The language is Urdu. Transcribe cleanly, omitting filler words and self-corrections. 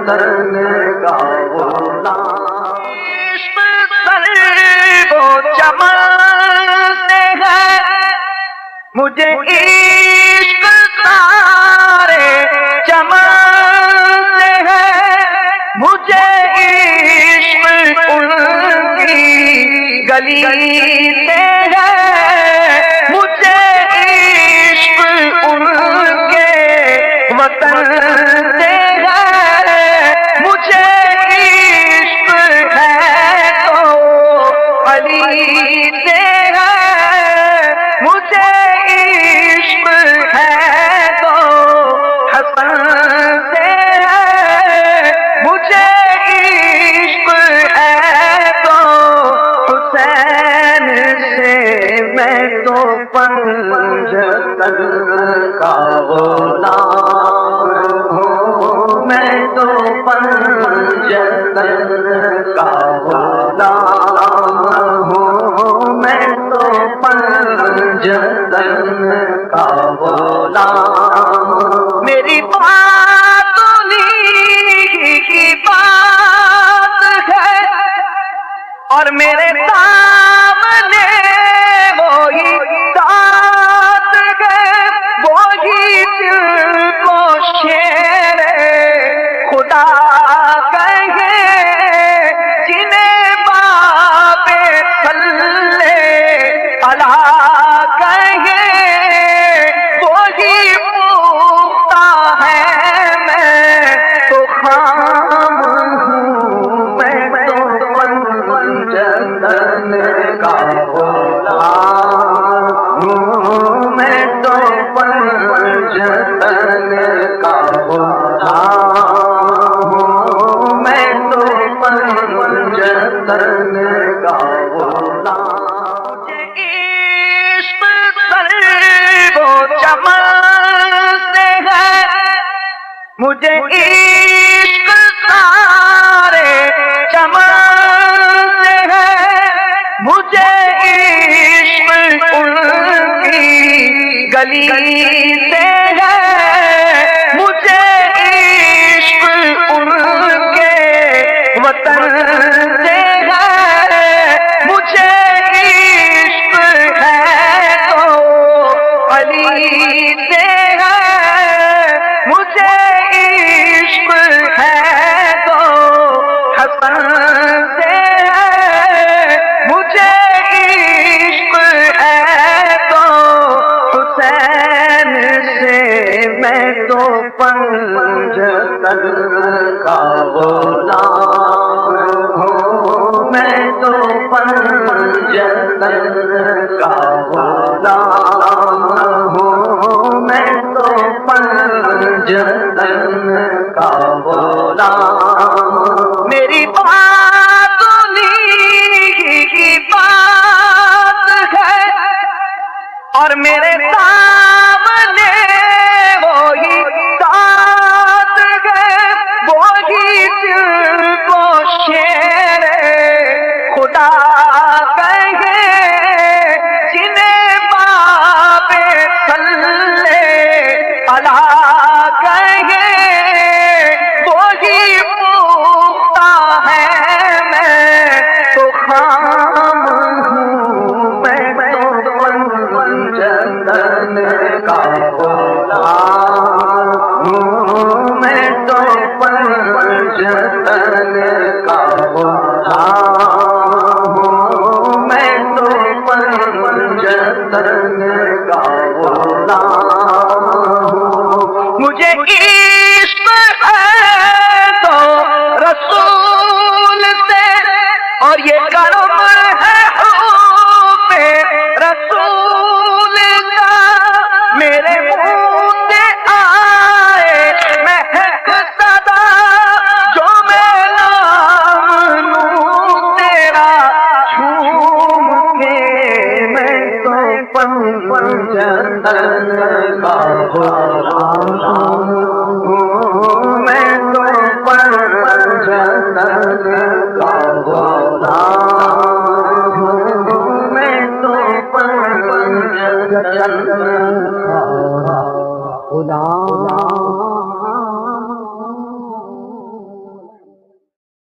جتن کا غلام عشق سر و چمن سے ہے مجھے عشق سارے چمن سے ہے مجھے عشق ان کی گلی سے ہے مجھے عشق ان کے وطن سے ہے مجھے عشق ہے تو علی سے ہے مجھے عشق ہے تو حسن سے ہے مجھے عشق ہے تو حسین سے میں تو پنجتن کا غلام ہوں میں تو پنجتن کا غلام ہوں میں تو پنجتن کا غلام میری بات انہی کی بات ہے اور میرے سامنے وہی ذات ہے وہی دل کو شیر خدا کہے جنہیں باب صلی اللہ کہے وہی پوچھتا ہے میں تو خام ہوں میں تو پنجتن کا غلام ہوں میں تو پنجتن کا غلام ہوں میں تو پنجتن کا غلام عشق سر و چمن سے ہے مجھے عشق سارے چمن سے ہے مجھے عشق ان کی گلی سے ہے مجھے عشق ان کے وطن سے ہے مجھے عشق ہے تو علی سے ہے مجھے عشق ہے تو حسن سے ہے مجھے عشق ہے تو حسین سے میں تو پنجتن کا غلام ہوں میں تو پنجتن کا غلام ہوں میں تو پنجتن کا غلام میری بات انہی کی بات ہے اور میرے سامنے وہی ذات ہے وہی دل کو شیر خدا کہے جنہیں باب صلی اللہ کہے وہی پوچھتا ہے میں تو خام ہوں میں تو پنجتن کا غلام ہوں میں تو پنجتن کا غلام ہوں میں تو پنجتن کا غلام ہوں مجھے عشق ہے تو رسول سے اور یہ کرم ہے حب رسول کا میرے منہ سے آئے مہک صدا جو میں نام لوں تیرا جھوم کے میں تو پنجتن کا غلام ہوں میں تو پنجتن کا غلام ہوں میں تو پنجتن کا غلام